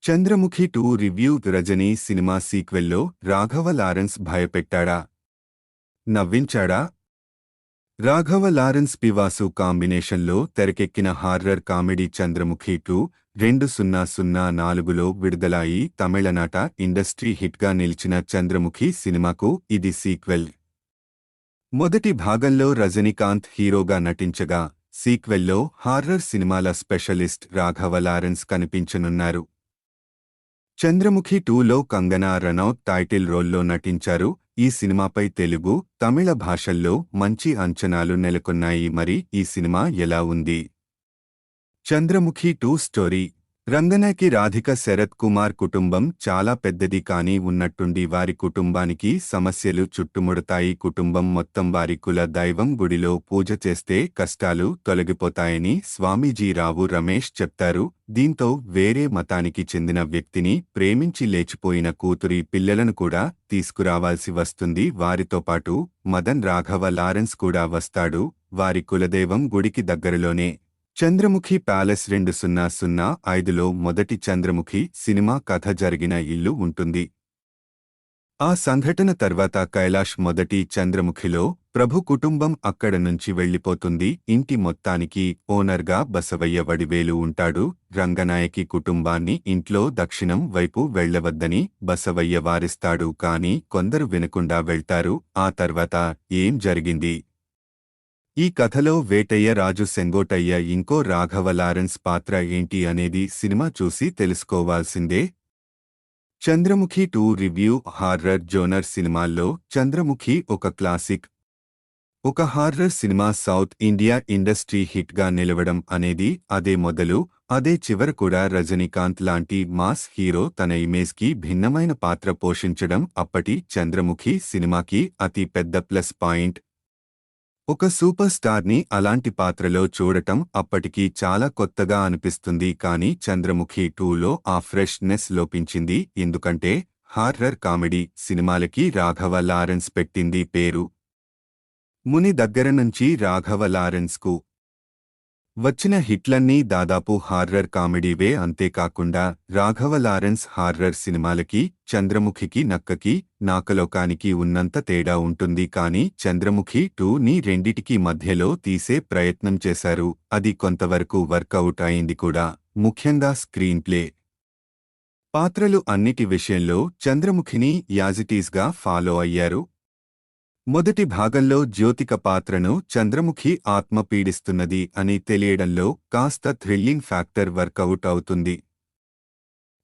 Chandramukhi 2 review Rajini సినిమా సీక్వెల్లో రాఘవ లారెన్స్ భయపెట్టాడా? నవ్వించాడా? రాఘవ లారెన్స్ పివాసు కాంబినేషన్లో తెరకెక్కిన హార్రర్ కామెడీ చంద్రముఖి 2 2004లో విడుదలయి తమిళనాట ఇండస్ట్రీ హిట్గా నిలిచిన చంద్రముఖి సినిమాకు ఇది సీక్వెల్. మొదటి భాగంలో రజనీకాంత్ హీరోగా నటించగా, సీక్వెల్లో హార్రర్ సినిమాల స్పెషలిస్ట్ రాఘవ లారెన్స్ కనిపించనున్నారు. చంద్రముఖి 2లో కంగనా రనౌత్ టైటిల్ రోల్లో నటించారు. ఈ సినిమాపై తెలుగు, తమిళ భాషల్లో మంచి అంచనాలు నెలకొన్నాయి. మరి ఈ సినిమా ఎలా ఉంది? చంద్రముఖి 2 స్టోరీ. రంగనాయకి రాధిక శరత్ కుమార్ కుటుంబం చాలా పెద్దది, కానీ ఉన్నట్టుండి వారి కుటుంబానికి సమస్యలు చుట్టుముడతాయి. కుటుంబం మొత్తం వారి కుల దైవం గుడిలో పూజ చేస్తే కష్టాలు తొలగిపోతాయని స్వామీజీ రావు రమేష్ చెప్తారు. దీంతో వేరే మతానికి చెందిన వ్యక్తిని ప్రేమించి లేచిపోయిన కూతురి పిల్లలను కూడా తీసుకురావాల్సి వస్తుంది. వారితో పాటు మదన్ రాఘవ లారెన్స్ కూడా వస్తాడు. వారి కులదైవం గుడికి దగ్గరలోనే చంద్రముఖి ప్యాలెస్ 2005లో మొదటి చంద్రముఖి సినిమా కథ జరిగిన ఇల్లు ఉంటుంది. ఆ సంఘటన తర్వాత కైలాష్ మొదటి చంద్రముఖిలో ప్రభు కుటుంబం అక్కడ నుంచి వెళ్లిపోతుంది. ఇంటి మొత్తానికి ఓనర్గా బసవయ్య వడివేలు ఉంటాడు. రంగనాయకి కుటుంబాన్ని ఇంట్లో దక్షిణం వైపు వెళ్లవద్దని బసవయ్య వారిస్తాడు, కానీ కొందరు వినకుండా వెళ్తారు. ఆ తర్వాత ఏం జరిగింది? ఈ కథలో వేటయ్య రాజు సెంగోటయ్య ఇంకో రాఘవ లారెన్స్ పాత్ర ఏంటి అనేది సినిమా చూసి తెలుసుకోవాల్సిందే. చంద్రముఖి 2 రివ్యూ. హార్రర్ జోనర్ సినిమాల్లో చంద్రముఖి ఒక క్లాసిక్. ఒక హార్రర్ సినిమా సౌత్ ఇండియా ఇండస్ట్రీ హిట్గా నిలవడం అనేది అదే మొదలు, అదే చివర కూడా. రజనీకాంత్ లాంటి మాస్ హీరో తన ఇమేజ్కి భిన్నమైన పాత్ర పోషించడం అప్పటి చంద్రముఖి సినిమాకి అతి పెద్ద ప్లస్ పాయింట్. ఒక సూపర్ స్టార్ని అలాంటి పాత్రలో చూడటం అప్పటికి చాలా కొత్తగా అనిపిస్తుంది. కానీ చంద్రముఖి 2లో ఆ ఫ్రెష్నెస్ లోపించింది. ఎందుకంటే హార్రర్ కామెడీ సినిమాలకి రాఘవ లారెన్స్ పెట్టింది పేరు. ముని దగ్గర నుంచి రాఘవ లారెన్స్కు వచ్చిన హిట్లన్నీ దాదాపు హార్రర్ కామెడీవే. అంతేకాకుండా రాఘవ లారెన్స్ హార్రర్ సినిమాలకి, చంద్రముఖికి, నక్కకి, నాకలోకానికి ఉన్నంత తేడా ఉంటుంది. కానీ చంద్రముఖి 2ని రెండిటికి మధ్యలో తీసే ప్రయత్నం చేశారు. అది కొంతవరకు వర్కౌట్ అయింది కూడా. ముఖ్యంగా స్క్రీన్ ప్లే, పాత్రలు అన్నిటి విషయంలో చంద్రముఖిని యాజిటీస్గా ఫాలో అయ్యారు. మొదటి భాగంలో జ్యోతిక పాత్రను చంద్రముఖి ఆత్మ పీడిస్తున్నది అని తెలియడంలో కాస్త థ్రిల్లింగ్ ఫ్యాక్టర్ వర్కౌట్ అవుతుంది.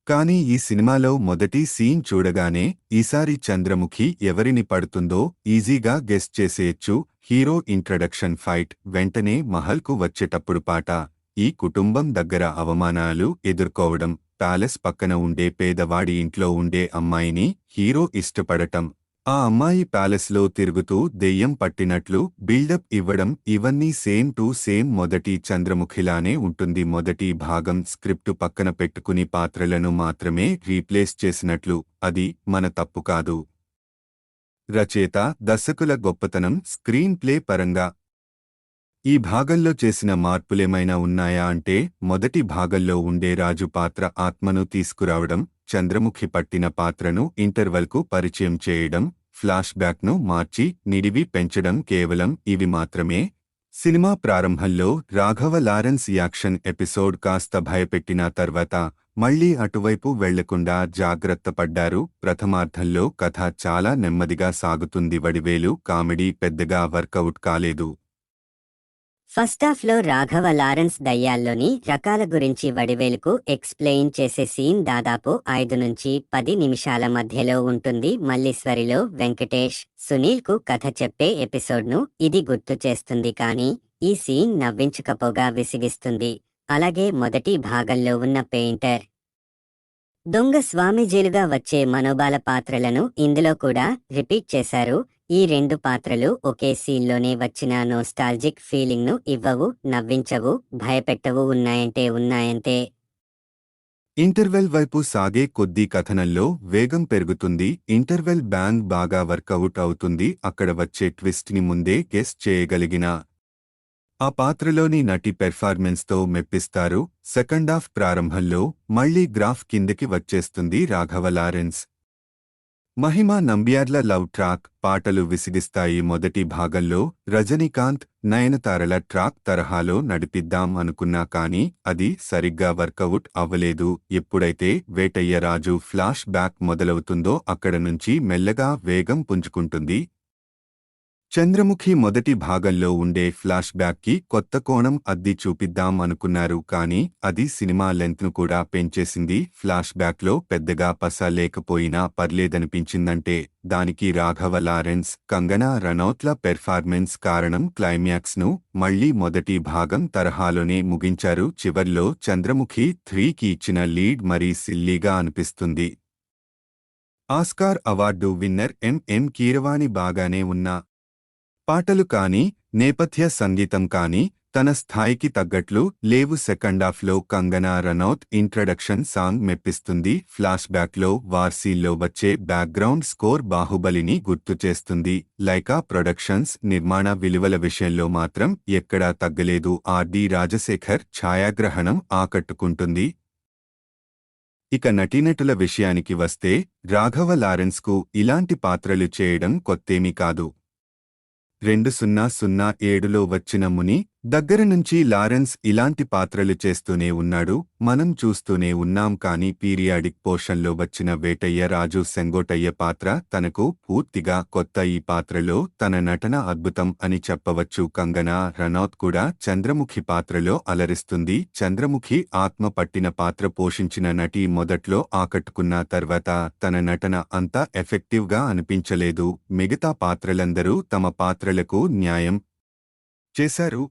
కానీ ఈ సినిమాలో మొదటి సీన్ చూడగానే ఈసారి చంద్రముఖి ఎవరిని పడుతుందో ఈజీగా గెస్ చేసేయచ్చు. హీరో ఇంట్రడక్షన్ ఫైట్ వెంటనే మహల్కు వచ్చేటప్పుడు పాట, ఈ కుటుంబం దగ్గర అవమానాలు ఎదుర్కోవడం, ప్యాలెస్ పక్కన ఉండే పేదవాడి ఇంట్లో ఉండే అమ్మాయిని హీరో ఇష్టపడటం, ఆ అమ్మాయి ప్యాలెస్లో తిరుగుతూ దెయ్యం పట్టినట్లు బిల్డప్ ఇవ్వడం, ఇవన్నీ సేమ్ టు సేమ్ మొదటి చంద్రముఖిలానే ఉంటుంది. మొదటి భాగం స్క్రిప్టు పక్కన పెట్టుకుని పాత్రలను మాత్రమే రీప్లేస్ చేసినట్లు. అది మన తప్పు కాదు. రచయిత, దర్శకుల గొప్పతనం. స్క్రీన్ ప్లే పరంగా ఈ భాగంలో చేసిన మార్పులేమైనా ఉన్నాయా అంటే, మొదటి భాగంలో ఉండే రాజు పాత్ర ఆత్మను తీసుకురావడం, చంద్రముఖి పట్టిన పాత్రను ఇంటర్వల్కు పరిచయం చేయడం, ఫ్లాష్ బ్యాక్ను మార్చి నిడివి పెంచడం, కేవలం ఇవి మాత్రమే. సినిమా ప్రారంభంలో రాఘవ లారెన్స్ యాక్షన్ ఎపిసోడ్ కాస్త భయపెట్టిన తర్వాత మళ్లీ అటువైపు వెళ్లకుండా జాగ్రత్త పడ్డారు. ప్రథమార్థంలో కథ చాలా నెమ్మదిగా సాగుతుంది. వడివేలు కామెడీ పెద్దగా వర్కౌట్ కాలేదు. ఫస్టాఫ్లో రాఘవ లారెన్స్ దయ్యాల్లోని రకాల గురించి వడివేలుకు ఎక్స్ప్లెయిన్ చేసే సీన్ దాదాపు 5 నుంచి 10 నిమిషాల మధ్యలో ఉంటుంది. మల్లీశ్వరిలో వెంకటేష్, సునీల్కు కథ చెప్పే ఎపిసోడ్ను ఇది గుర్తు చేస్తుంది. కానీ ఈ సీన్ నవ్వించకపోగా విసిగిస్తుంది. అలాగే మొదటి భాగంలో ఉన్న పెయింటర్, దొంగ స్వామీజీలుగా వచ్చే మనోబాల పాత్రలను ఇందులో కూడా రిపీట్ చేశారు. ఈ రెండు పాత్రలు ఒకే సీన్లోనే వచ్చిన నోస్టాల్జిక్ ఫీలింగ్ను ఇవ్వవు, నవ్వించవు, భయపెట్టవు. ఉన్నాయంతే. ఇంటర్వెల్ వైపు సాగే కొద్దీ కథనంలో వేగం పెరుగుతుంది. ఇంటర్వెల్ బ్యాంగ్ బాగా వర్కౌట్ అవుతుంది. అక్కడ వచ్చే ట్విస్ట్ని ముందే గెస్ చేయగలిగిన ఆ పాత్రలోని నటి పెర్ఫార్మెన్స్తో మెప్పిస్తారు. సెకండాఫ్ ప్రారంభంలో మళ్లీ గ్రాఫ్ కిందకి వచ్చేస్తుంది. రాఘవ లారెన్స్, మహిమా నంబ్యార్ల లవ్ ట్రాక్ పాటలు విసిగిస్తాయి. మొదటి భాగంలో రజనీకాంత్, నయనతారల ట్రాక్ తరహాలో నడిపిద్దాం అనుకున్నా కానీ అది సరిగ్గా వర్కవుట్ అవ్వలేదు. ఎప్పుడైతే వేటయ్య రాజు ఫ్లాష్ బ్యాక్ మొదలవుతుందో అక్కడ నుంచి మెల్లగా వేగం పుంజుకుంటుంది. చంద్రముఖి మొదటి భాగంలో ఉండే ఫ్లాష్ బ్యాక్కి కొత్త కోణం అద్ది చూపిద్దాం అనుకున్నారు కానీ అది సినిమా లెంత్ను కూడా పెంచేసింది. ఫ్లాష్ బ్యాక్లో పెద్దగా పస లేకపోయినా పర్లేదనిపించిందంటే దానికి రాఘవ లారెన్స్, కంగనా రనౌత్ల పెర్ఫార్మెన్స్ కారణం. క్లైమాక్స్ను మళ్లీ మొదటి భాగం తరహాలోనే ముగించారు. చివర్లో చంద్రముఖి 3కి ఇచ్చిన లీడ్ మరీ సిల్లీగా అనిపిస్తుంది. Oscar award winner MM Keeravani బాగానే ఉన్నా పాటలు కానీ నేపథ్య సంగీతం కానీ తన స్థాయికి తగ్గట్లు లేవు. సెకండాఫ్లో కంగనా రనౌత్ ఇంట్రడక్షన్ సాంగ్ మెప్పిస్తుంది. ఫ్లాష్ బ్యాక్లో వార్సీల్లో వచ్చే బ్యాక్గ్రౌండ్ స్కోర్ బాహుబలిని గుర్తుచేస్తుంది. లైకా ప్రొడక్షన్స్ నిర్మాణ విలువల విషయంలో మాత్రం ఎక్కడా తగ్గలేదు. ఆర్డి రాజశేఖర్ ఛాయాగ్రహణం ఆకట్టుకుంటుంది. ఇక నటీనటుల విషయానికి వస్తే రాఘవ లారెన్స్కు ఇలాంటి పాత్రలు చేయడం కొత్తేమీ కాదు. 2007లో వచ్చిన ముని దగ్గర నుంచి లారెన్స్ ఇలాంటి పాత్రలు చేస్తూనే ఉన్నాడు. మనం చూస్తూనే ఉన్నాం. కానీ పీరియాడిక్ పోర్షన్లో వచ్చిన వేటయ్య రాజు సెంగోటయ్య పాత్ర తనకు పూర్తిగా కొత్త. ఈ పాత్రలో తన నటన అద్భుతం అని చెప్పవచ్చు. కంగనా రనౌత్ కూడా చంద్రముఖి పాత్రలో అలరిస్తుంది. చంద్రముఖి ఆత్మ పట్టిన పాత్ర పోషించిన నటి. మొదట్లో ఆకట్టుకున్న తర్వాత తన నటన అంత ఎఫెక్టివ్గా అనిపించలేదు. మిగతా పాత్రలందరూ తమ పాత్రలకు న్యాయం చేశారు.